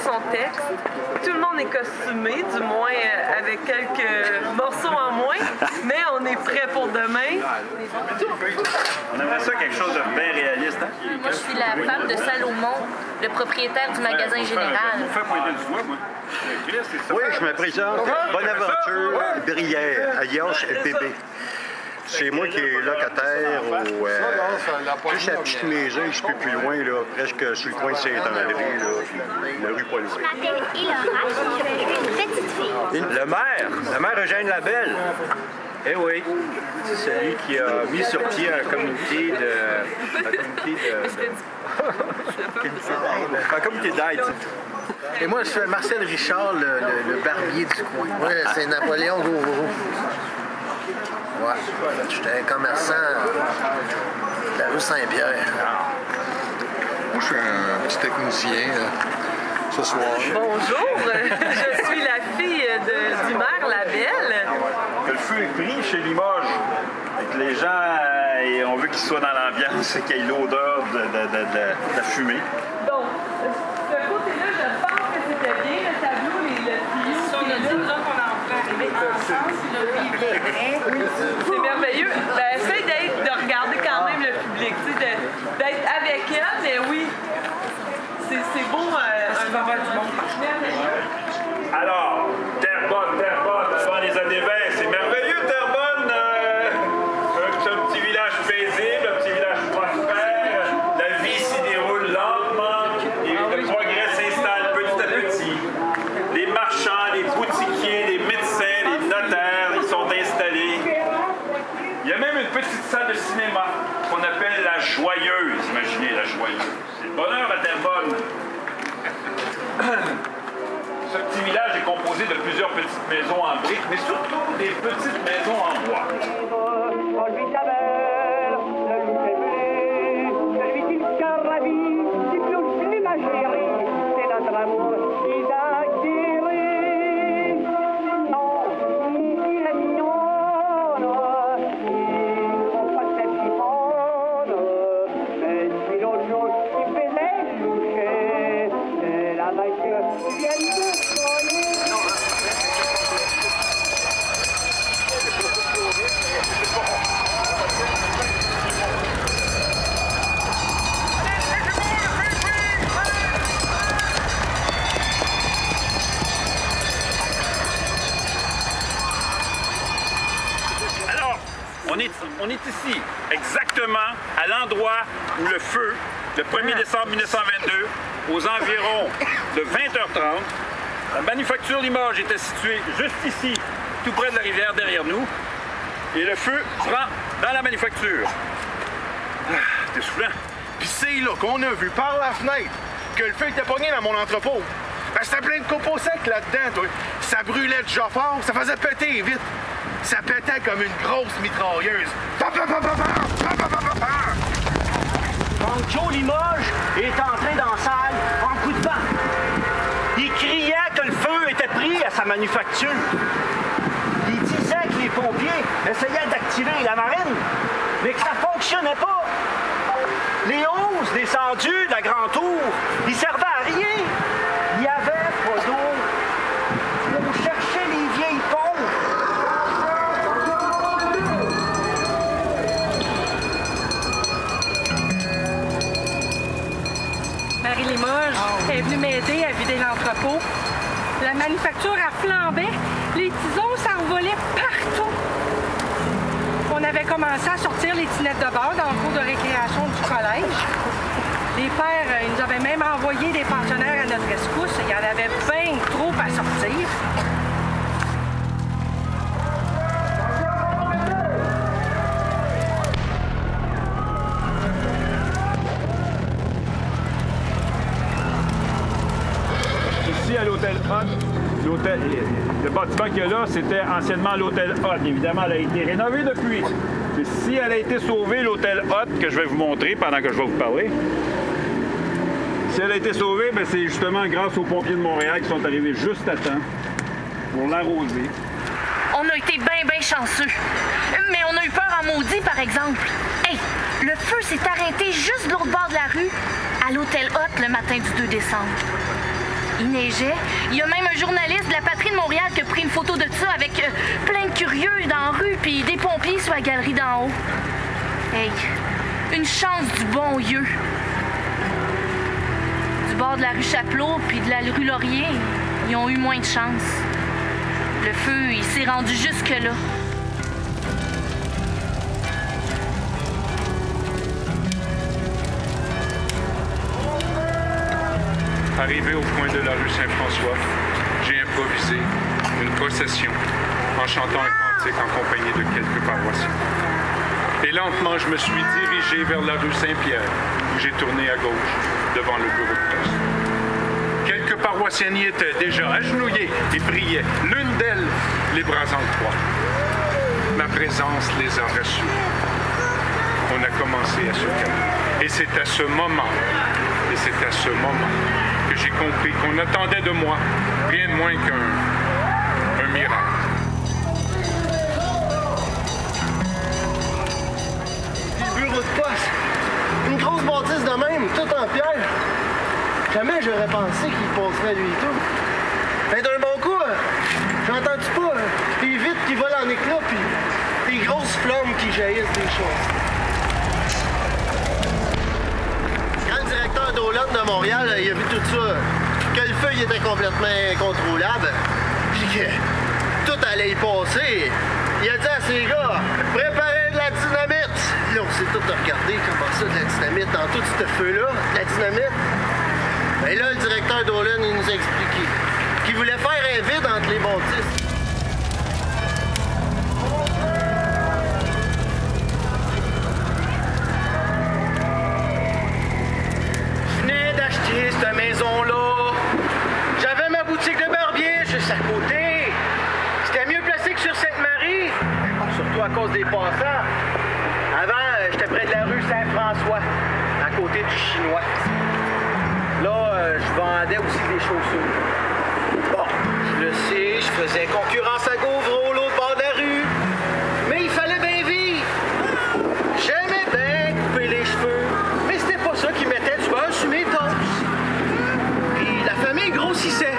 son texte. Tout le monde est costumé, du moins avec quelques morceaux en moins, mais on est prêt pour demain. On aimerait ça quelque chose de bien réaliste. Hein? Moi, je suis la femme de Salomon, le propriétaire du magasin général. Fais pointer du doigt, moi. Oui, je me présente. Bonaventure Brière, alias bébé. C'est moi qui est locataire juste à la petite maison, un petit peu plus loin, là, presque sur le coin de Saint-André, la rue Paul. Je m'appelle Ilora, je suis une petite fille. Le maire Eugène Labelle. Eh oui, c'est celui qui a mis sur pied un comité d'aide. Et moi, je suis Marcel Richard, le barbier du coin. Oui, c'est Napoléon Gauvreau. Ouais, j'étais un commerçant de la rue Saint-Pierre. Moi, je suis un petit technicien ce soir. Bonjour, je suis la fille du maire Labelle. Que le feu est pris chez Limoges. Et que les gens, on veut qu'ils soient dans l'ambiance et qu'il y ait l'odeur de la fumée. Donc, ce côté-là, je pense que c'était bien. Le tableau, le tuyau. On a dit qu'on en peut arriver ensemble si le livre est vrai. C'est merveilleux. Ben, essaye de regarder quand même le public, d'être avec elle, mais oui, c'est beau. Un moment du monde. Alors, Terrebonne, avant les années 20, c'est merveilleux, Terrebonne. C'est un petit village paisible, un petit village prospère. La vie s'y déroule lentement et le progrès s'installe petit à petit. Les marchands, les boutiquiers, les médecins, les notaires, ils sont installés. Il y a même une petite salle de cinéma qu'on appelle la Joyeuse. Imaginez la Joyeuse. C'est le bonheur à Terrebonne. Ce petit village est composé de plusieurs petites maisons en briques, mais surtout des petites maisons en bois. On est ici, exactement à l'endroit où le feu, le 1er décembre 1922, aux environs de 20h30, la manufacture Limoges était située juste ici, tout près de la rivière derrière nous, et le feu prend dans la manufacture. C'est essoufflant. Puis c'est là qu'on a vu par la fenêtre que le feu était pogné dans mon entrepôt. Ben, c'était plein de copeaux secs là-dedans, toi. Ça brûlait déjà fort, ça faisait péter vite. Ça pétait comme une grosse mitrailleuse. Donc Joe Limoges est entré dans la salle en coup de vent. Il criait que le feu était pris à sa manufacture. Il disait que les pompiers essayaient d'activer la marine, mais que ça ne fonctionnait pas. Les 11 descendus de la Grande Tour, ils servaient à rien. Il n'y avait pas d'eau. On cherchait les vieilles pompes. Marie Limoges est venue m'aider à vider l'entrepôt. La manufacture a flambé. Les tisons s'envolaient partout. On avait commencé à sortir les tinettes de bord dans le cours de récréation du collège. Les pères, ils nous avaient même envoyé des pensionnaires à notre rescousse. Il y en avait bien trop à sortir. Ici, à l'hôtel Hot, le bâtiment qu'il y a là, c'était anciennement l'hôtel Hot. Évidemment, elle a été rénovée depuis. Et si elle a été sauvée, l'hôtel Hot, que je vais vous montrer pendant que je vais vous parler, si elle a été sauvée, ben c'est justement grâce aux pompiers de Montréal qui sont arrivés juste à temps pour l'arroser. On a été bien chanceux. Mais on a eu peur en maudit, par exemple. Hey, le feu s'est arrêté juste de l'autre bord de la rue, à l'hôtel Hot, le matin du 2 décembre. Il neigeait. Il y a même un journaliste de la Patrie de Montréal qui a pris une photo de ça avec plein de curieux dans la rue puis des pompiers sur la galerie d'en haut. Hey, une chance du bon Dieu. Du bord de la rue Chapelot puis de la rue Laurier, ils ont eu moins de chance. Le feu, il s'est rendu jusque-là. Arrivé au coin de la rue Saint-François, j'ai improvisé une procession en chantant un cantique en compagnie de quelques paroissiens. Et lentement, je me suis dirigé vers la rue Saint-Pierre, où j'ai tourné à gauche, devant le bureau de poste. Quelques paroissiennes y étaient déjà agenouillées et priaient, l'une d'elles les bras en croix. Ma présence les a reçues. On a commencé à se calmer. Et c'est à ce moment que j'ai compris qu'on attendait de moi rien de moins qu'un miracle. Le bureau de poste, une grosse bâtisse de même, tout en pierre. Jamais j'aurais pensé qu'il passerait lui et tout. Mais d'un bon coup, j'entends-tu pas des vitres qui volent en éclats puis des grosses flammes qui jaillissent des choses. Quand le directeur d'Olonne de Montréal, il a vu tout ça, que le feu il était complètement incontrôlable, puis que tout allait y passer, il a dit à ses gars, préparez de la dynamite. Là, on s'est tous regardé comment ça, de la dynamite, dans tout ce feu-là, de la dynamite. Et là, le directeur d'Olonne, il nous a expliqué qu'il voulait faire un vide entre les bâtisses. Je venais d'acheter cette maison-là. J'avais ma boutique de barbier juste à côté. C'était mieux placé que sur Sainte-Marie, surtout à cause des passants. Avant, j'étais près de la rue Saint-François, à côté du Chinois. Là, je vendais aussi des chaussures. Bon, je le sais, je faisais concurrence à Gauvreau, l'autre bord de la rue. Mais il fallait bien vivre. J'aimais bien couper les cheveux, mais c'était pas ça qui mettait du beurre sur mes toasts. Puis la famille grossissait.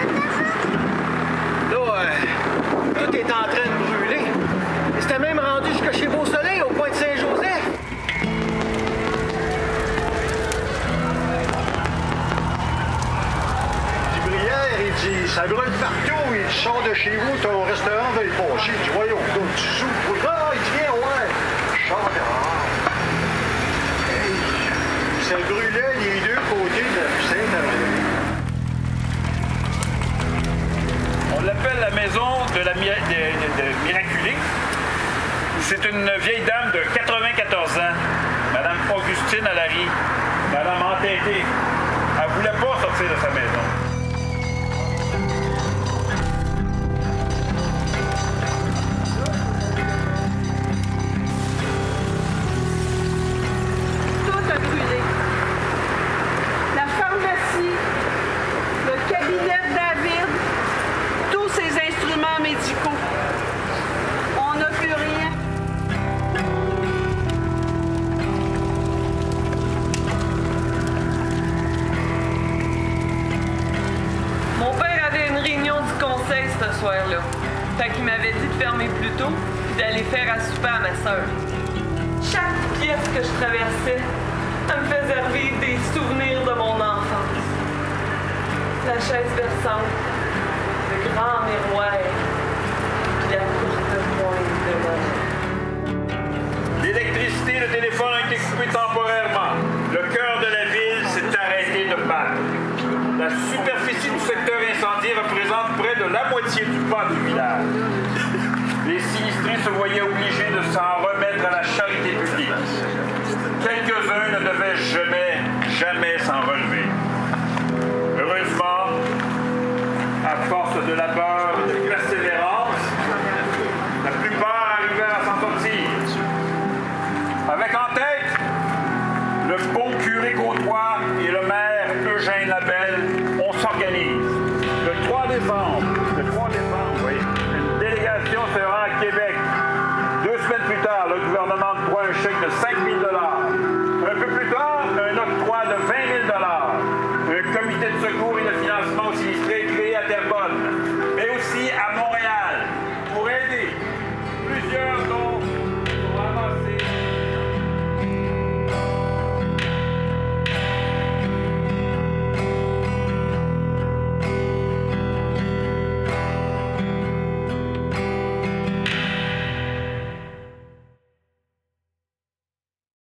Là, tout est en train de brûler. Et c'était même rendu jusqu'à chez Beau-Soleil, au coin de Saint-Joseph. Il dit, ça brûle partout, il sort de chez vous, ton restaurant va y passer. Tu vois, on donne du sous. Ah, il dit, viens, ouais. Je sors dehors. Hey, ça brûlait les deux côtés de la rue Sainte-Marie. On l'appelle la maison de Miraculé. C'est une vieille dame de 94 ans, Madame Augustine Allary, Madame entêtée. Elle ne voulait pas sortir de sa maison. Ce soir-là. Fait qu'il m'avait dit de fermer plus tôt et d'aller faire à souper à ma sœur. Chaque pièce que je traversais, elle me faisait revivre des souvenirs de mon enfance. La chaise berçante, le grand miroir, puis la courte pointe de l'âge. L'électricité et le téléphone ont été coupés temporairement. Le cœur de la ville s'est arrêté de battre. La superficie du secteur incendié représente près de la moitié du pas du village. Les sinistrés se voyaient obligés de s'en